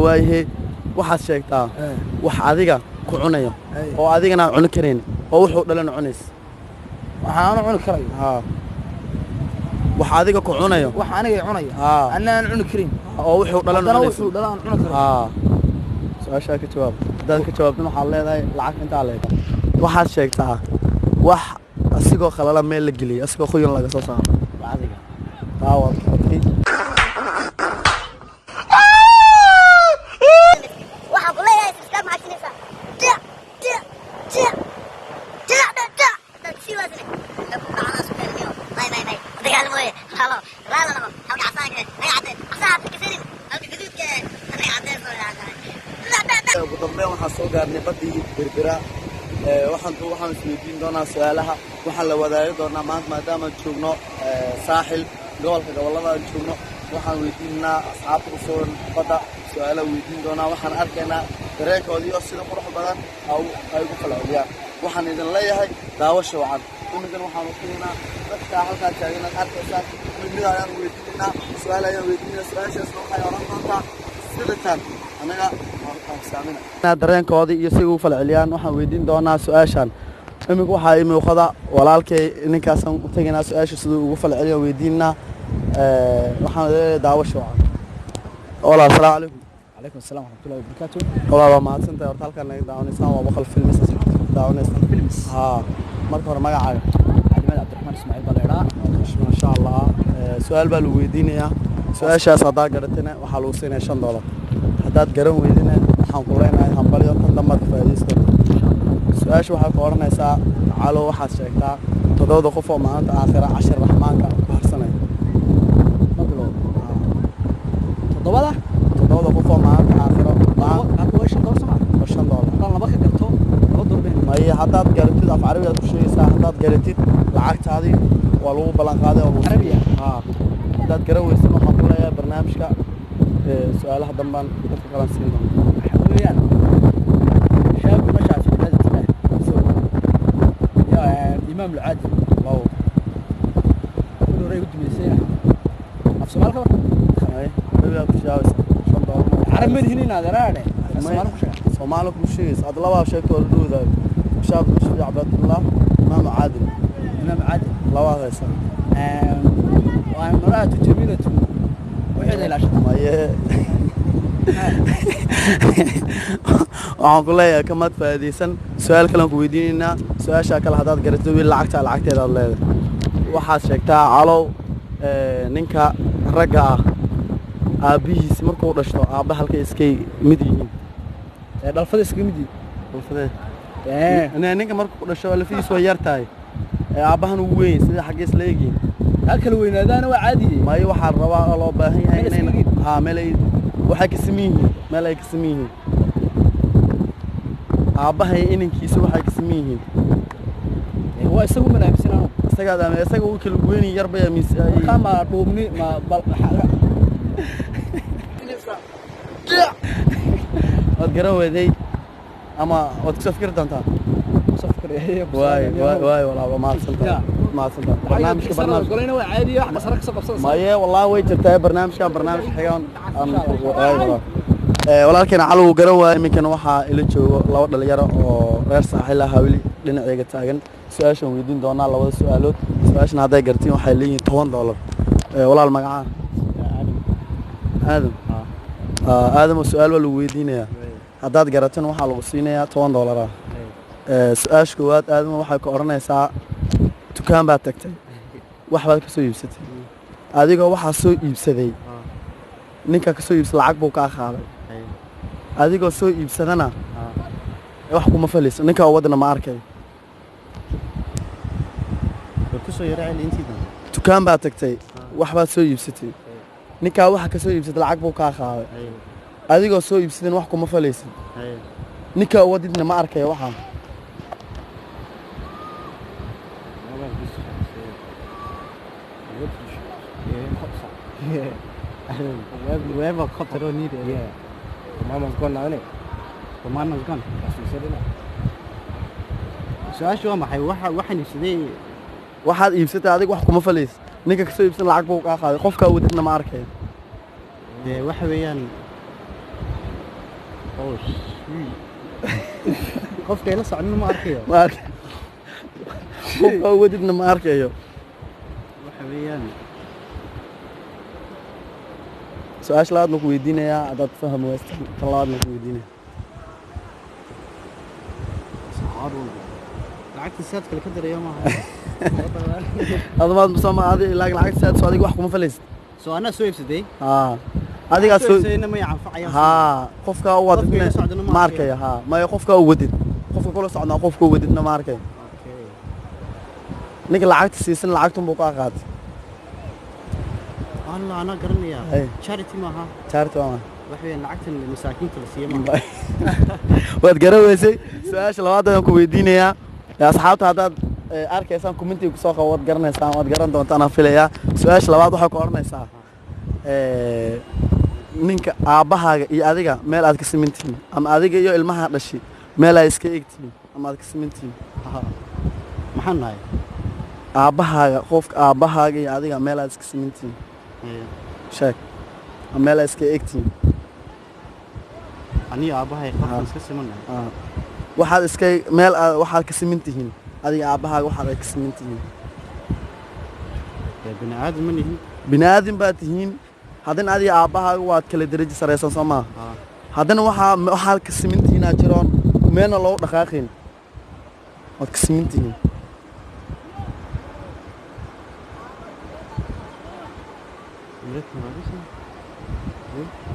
waayahay waxaad sheegtaa wax adiga ku cunayo oo adigana cuni kareen oo wuxuu dhalan cunays waxaan cuni karayo wax adiga ku cunayo wax aniga cunayo anaan cuni karin oo wuxuu dhalan cuni karayo su'aasha ka jawaab hadaan ka jawaabtana waxa leedahay lacag inta leedahay waxaad sheegtaa wax asigoo khalala meel la geliyo asigoo qoyan laga soo saaro adiga taawad ugu dambeyn waxaan soo gaarnay badii berbera waxaan isweydiin doonaa su'aalaha waxaan la wadaagi doonaa maanta maadaama joogno saaxil gobolada joogno waxaan weydiinaa asxaabta ku soo badda su'aalaha weydiin doonaa waxaan arkaynaa dareenkoodii oo sida qurux badan ay ugu falceliyaan waxaan idin leeyahay daawasho wacan imidan waxaan uqinaa dadka halkaa taagan arkaysaan mid ayaan weydiinaa su'aal ayaan weydiinaa su'aashaasna waxay oran doontaa sidatan anaga dareenkoodii iyo si ugu falceliyaan waxaan weydiin doonaa su'aashan imika waxaa ii muuqda walaalkay ninkaasaan u tegaynaa su'aasha siduu ugu falceliyo weydiinaa waxaan leeyahay daawasho wacan walaal assalaamu calaykum عليكم السلام ورحمة الله وبركاته. والله ما أنت أرتلك أنك داونيسان وبخل فيلمس داونيسان فيلمس. مركب ما قاعد. عبد الرحمن إسماعيل بالعراق. ما شاء الله. سؤال بالويدينيا. سؤال شيء صداق قرتنا وحلوسنا $5. حداد قرن ويدينا حنقولنا هم بليو كندمت فايزك. سؤال شو حقورنا ساعة على واحد شيكتا تدود خفوا ما أنت آخر 10 رحمانك بحرسنا. مطلوب. تدوده؟ تدود خفوا ما أنت آخر. أكو إيش $5 سمع؟ $5. أنا بخير قلتو أقدر بين. ما هي حداد قرتيد أف عربية تشوي ساعة حداد قرتيد لعقت هذه ولو بلان هذا ولو. عربية. حداد قروي اسمه حقوله يا برنامجك سؤالها دمبان كفكران سيدنا. حقويان. شاب مشى في بلاد التباه. يا الإمام العادل. الله. كله رأي قد بيسيا. أفسد مالك؟ أي. بيبي أتشاوس. عرب من هنا هذا رأي. سومالك مشيس أدلوا شيء تولدوا ذا شاب مش عبد الله إمام عادل الله هذا يسمع وأنا مرأة جميلة وحيد إلى شط ما هي وعقول لي كم تفاديسن سؤال كلام كويديننا سؤال شكل هذا قريت دوي العقد على العقد هذا الله واحد شكتها علو نينكا رجع أبيس مركو رشتو أبى هالك إسكي مدين دالفد iska mid أنا ninka markuu dhasho wala fiis way yartahay aabahan uu weyn sida xagees leeyeen halka weynaadana waa caadi ma ay waxa rabaa loo baahan yahay inay meel ay waxa ka sameeyeen meel ay ka sameeyeen aabahay inankiisa waxa ka sameeyeen waa isagu manaabisana isaga uu kala weyn yar bay miisay kama dhuumni ma bal garawday ama wad ka fikir doontaa واي والله ما أصلت برنامج قلنا عادي واحد صار كسب بس ما هي والله ويجرتها برنامج حيوان walaalkeen calow garowa iminkan waxa ila joogo laba dhalinyaro oo reer saaxil ah hawli dhinaceega taagan su'aashan weydiin doonaa labada su'aalood su'aashana haday gartiin waxay leeyihiin $10 walaal magaca aadam su'aal wala weydiinaya hadaad garataan waxa lagu siinayaa $10 su'aasha koowaad aadam waxay ku oranaysaa dukaan baad tagtay wax baad ka soo iibsatay adigoo waxa soo iibsaday ninka ka soo iibsay lacag buu ka qaaday adigoo soo iibsadana wax kuma faliiso ninka wadana ma arkay ku soo yaraan intiidan dukaan baad tagtay wax baad soo iibsatay ninka waxa ka soo iibsaday lacag buu ka qaaday adigoo soo iibsadan wax kuma faliiso ninka wadina ma arkay waxa whoever caught the need it. Yeah. The mama's gone now, innit? The mama's gone. That's what you said, innit? So ما حي واحد يسدي واحد يبسط هذيك واحد كم فليس نيجا كسو يبسط العقب وقاعد خوف كودتنا ما أركي واحد ويان Oh shit. Qofka ila socodna ma arkayo. ma arka qofka wadidna ma arkayo Waxa weeyaan su-aasha labaadna ku weydiinayaa haddaad faham weystan tan labaadna ku weydiinaya saxaarun. Lacagta saad kale ka dareeyo maaha. adamaad masama adi laakiin lacagta saad soo adiga wax kuma falaysid Soo ana soo iibsaday. adigaa soo sayna ma yaanfacaya. qofka u wadid Qofka ila socdana ma ma arkayo maya qofka u wadid qofka kula socdaa qofka u wadidna ma arkayo Okay. ninka lacagta siisan lacagtun buu ka qaatay Allah ana garanaya. Hey. Charity maaha. charity waa Wax weeyaan lacagtan masaakiinta la siiyo maaha. waad garaweysay su-aasha labaad ayaan ku weydiinayaa asxaabta haddaad arkaysaan commentiga kusoo qabo waad garanaysaan waad garan doontaan aan filayaa su-aasha labaad waxay ku odhanaysaa ninka aabbahaaga iyo adiga meel aad ka simantihiin ama adiga iyo ilmaha dhashi meel ay iska egtihiin ama aad ka simantihiin Maxaan nahay? aabbahaaga qofka aabbahaaga iyo adiga meel aad iska simantihiin sheeg ama meel ay iska egtihiin Aniga aabahay qofka iska simanay. waxaad iska meel waxaad ka simantihiin adiga aabbahaaga waxaad ay ka simantihiin Bini aadam ma nihin. bini aadam baad tihiin haddana adiga aabbahaaga waad kala darajo saraysan soo maaha haddana waxaad ka simantihiin aad jiroon meelna loogu dhaqaaqin waad ka simantihiin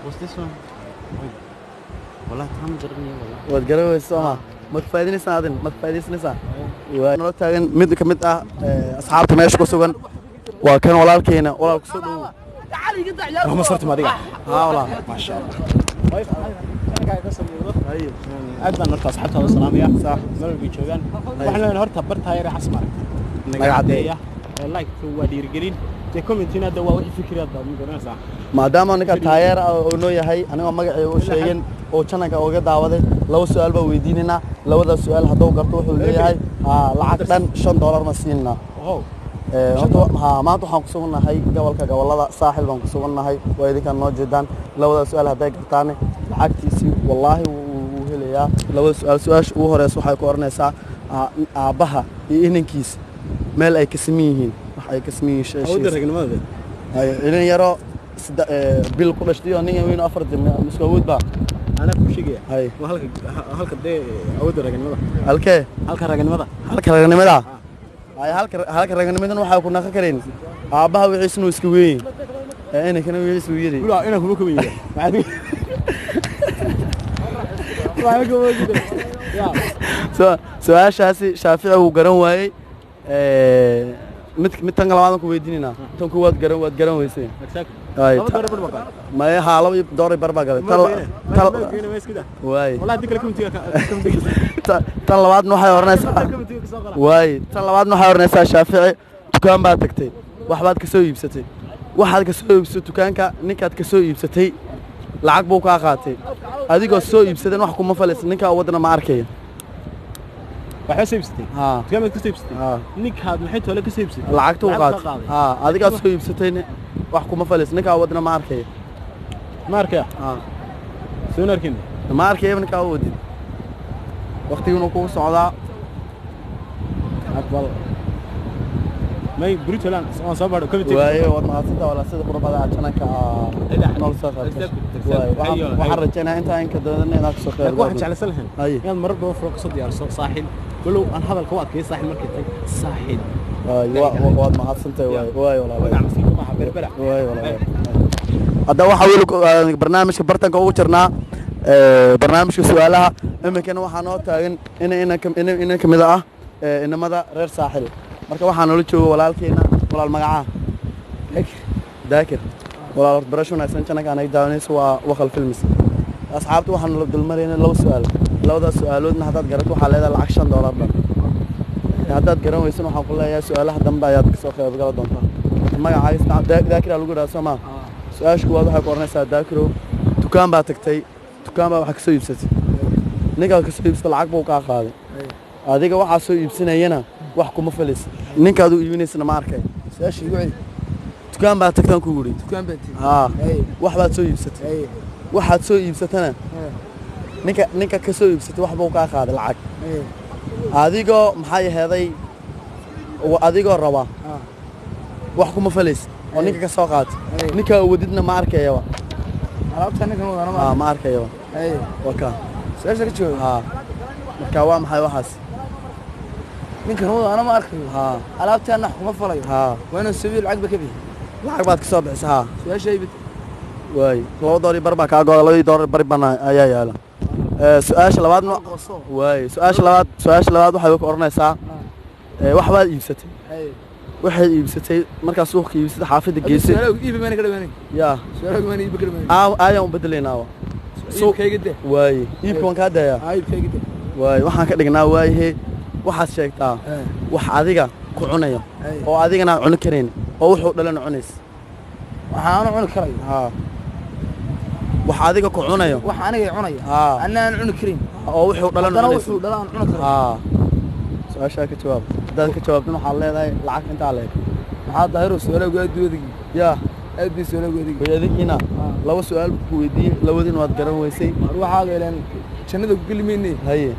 What's this one? Wallahi taan garanaya wallahi. waad garaweysa soo maaha ma ka faa'iidaynaysaa adin ma ka faa'iidaysanaysaa waa noo taagan mid ka mid ah asxaabta meesha ku sugan waa kan walaalkeena walaal ku soo dhowow Waxma sarti maadiga. walaal Ma sha Allah. aad baan markaa asxaabtaada salaamaya meel walba joogaan waxaan leenahay horta barta yar xasmar naga cadeeya like waa dhiirigelin te commentina hadda waa wixii fikrad baad garanaysaa maadaama ninka taageer oo noo yahay anigoo magacayga u sheegin oo channelka uga daawaday laba su'aal baa weydiinaynaa labada su'aal hadduu garto wuxuu leeyahay lacag dhan $5 ma siinaa maanta waxaan ku sugannahay gobolada saaxil baan ku sugannahay waa idinkaan noo jeedaan labada su'aal hadday gartaan lacagtiisii wallaahi wuu helayaa labada su'aal su-aasha ugu horeysa waxay ku oranaysaa aabbaha iyo inankiisa meel ay ka siman yihiin wax ay ka siman yihiin ilin yaro bil ku dhashtay oo nin weyn 4 jir isku awood baa ana ku sheegaya halka dee awoodda raganimada halka raganimada halka raganimadan waxaa ku naqan kareen aabbaha wixiisna uu iska weyn inankana wixiis uu yiri inaan kuma kaweyn su-aashaasi shaafici wuu garan waayey mid tan labaad ku weydiinayna tan kuwaad garan weysay maya haa $2 bar baa gaday tan labaadna waxay oranaysaa shaafici dukaan baad tagtay waxbaad ka soo iibsatay waxaad ka soo iibsatay dukaanka ninkaad ka soo iibsatay lacag buu kaa qaatay adigoo soo iibsadeen wax kuma falaysa ninkaa wadana ma arkaya waxa soo iibsatay dukaanka ka soo iibsatay ninkaad maxay toole ka soo iibsatay lacagta uu qaatay adigaa soo iibsatay wax kuma falaysa ninkaa wadana ma arkaya soo narkin ma arkaya ninkaa wadid waqtiguna ku socdaa aqbal may Britoland aan soo baadho committee waaye wad maasanta wala sida qurbada channelka nool safar waxaan rajaynayaa inta in ka doodan inaad soo qeyb waxaan jeclaysan lahayn inaad marar badan furo kasoo diyaarso saaxil walow aan hadalka u adkeey saaxil markii tag saaxil waad mahadsantahay waaye walaalahay gacmasiga ma berbera waaye walaalahay hadda waxa weli barnaamijka bartanka ugu jirnaa barnaamijka su'aalaha iminkana waxaa noo taagan in kamid ah inamada reer saaxil marka waxaan nala joogo walaalkeena walaal magaca daakir walaal barasho wanaagsan channelka aan daawanayso waa waqal films asxaabtu waxaan la dulmareynaa laba su'aal labada su'aaloodna haddaad garato waxaa leedahay lacag $5 dhan haddaad garan weysan waxaan ku leeyahay su'aalaha dambe ayaad kasoo qayb gala doontaa magacaaga daakir lagu dhahaa soo maa su-aasha kuwaad waxay ku oranaysaa daakiro dukaan baa tagtay dukaan baa wax ka soo iibsatay ninkaad ka soo iibsatay lacag buu kaa qaaday adiga waxaa soo iibsanayana wax kuma falaysa ninkaad u iibinaysana ma arkay su-aasha igu celi dukaan baa tagtaan ku yiri wax baad soo iibsatay waxaad soo iibsatana ninka ka soo iibsatay wax buu kaa qaaday lacag adigoo maxay aheeday adigoo raba wax kuma falays oo ninka ka soo qaatay ninka wadidna ma arkayaba alaabta ninkan wadana ma arkayaba waka su'aasha ka jooga marka waa maxay waxaas ninkan wadana ma arkayo alaabtaana kuma falayo waa inuu sabiil lacag ba ka bixi lacag baad ka soo bixisay su'aasha ay bid way $2 bar baa ka go'ay $2 bar bana ayaa yaala su'aasha labaadna way su'aasha labaad waxay ku oranaysaa wax baad iibsatay waxay iibsatay markaa suuqa iibsatay xaafada geesay iibi ma ka dhawaanay su'aalaha ma iibi ka dhawaanay ayaan u bedelaynaa suuqayga de way iibkan ka daya iibkayga de way waxaan ka dhignaa waayahay waxaad sheegtaa wax adiga ku cunayo oo adigana cuni kareen oo wuxuu dhalan cunays waxaan cuni karay wax adiga ku cunayo wax aniga cunayo anaan cuni karin oo wuxuu dhalan cunays wuxuu dhalan cuni karay su'aasha ka jawaab dad ka jawaabtin waxa leedahay lacag inta leeg maxaa daahiro su'aalaha aad weedigi aad bi su'aalaha weedigi weedigina laba su'aal ku weydiiyay labadina waad garan weysay waxaaga ilaan jannada ku gelimeynay haye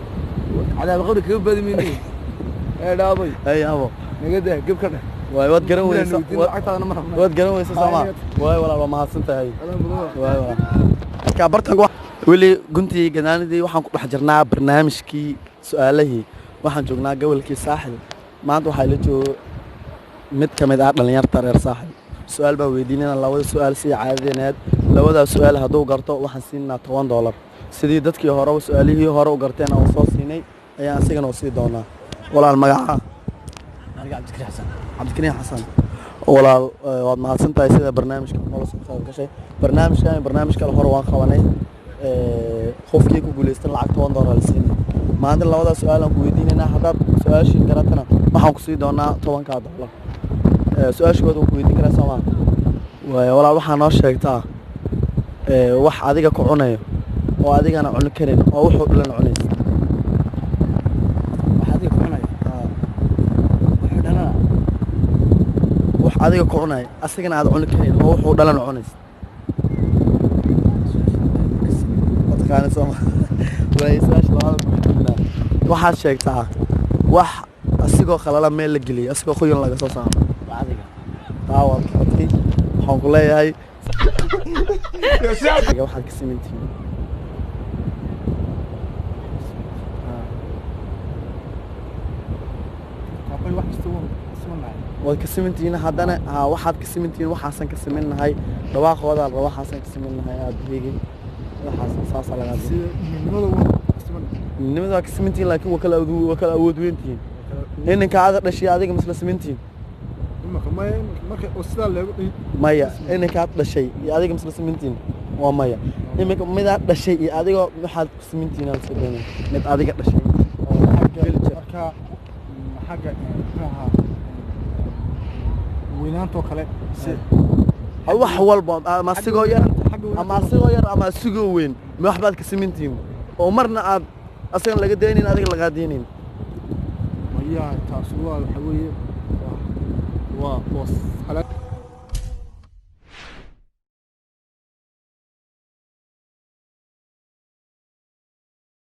cadaab qabri kaga badmeynay dhaabay abo nagada gab ka dheh waad garan weysay lacagtaadana ma rabnaa waad garan weysay sama walaal waa mahadsantahay marka bartanku weli guntii ganaanidii waxaan ku dhex jirnaa barnaamijkii su'aalahii waxaan joognaa gobolkii saaxil maanta waxaa la joogo mid ka mid ah dhalinyarta reer saaxil su'aal baa weydiinayna labada su'aal si caadadeenaad labada su'aal hadduu garto waxaan siinaa $10 sidii dadkii hore su'aalihii hore u garteen oo soo siinay ayaan asigana sii doonaa walaal magaca cabdikariin xasan walaal waad mahadsantahay sida barnaamijka noola soo qayb gashay barnaamij kale hore waan qabanay qofkii ku guuleystay lacag $10 la siinay maanta labada su'aal aan ku weydiinaynaa haddaad su'aashii garatana waxaan ku sii doonaa $10 su'aashooda ku weydiin karaa Soomaa walaal waxaa noo sheegtaa wax adiga ku cunayo oo adigana cuni karin oo wuxuu dhalan cunays wax adiga ku cunayo wuxuu dhalan wax adiga ku cunayo asagana aad cuni karin oo wuxuu dhalan cunays wadkaana Soomaa way su'aasha labaad ku weydiinaa waxaad sheegtaa wax asigoo khalala meel la geliyay asigoo qoyan laga soo saaro adiga taawad waxaan ku leeyahay waxaad ka sameyntiin waad ka sameyntiin haddana waxaad ka sameyntiin waxaasan ka samaynahay dhawaaqooda waxaasan ka samaynahay aad heegay waxaas saas laga nimada ka sameyntiin laakiin waa kala awood weyntiin inanka aad dhashay adiga misla sameyntiin maya inanka aad dhashay iyo adiga misla sameyntiin waa maya iminka midaad dhashay iyo adiga waxaad ku sameyntiin aan sameeyay mid adiga dhashay marka xagga weynaanto kale wax walba ama sigoo yar ama sigoo weyn ma waxbaad ka sameyntiin oo marna aad asagan laga deenin adiga laga deenin maya taas waa waxa weeye waa boos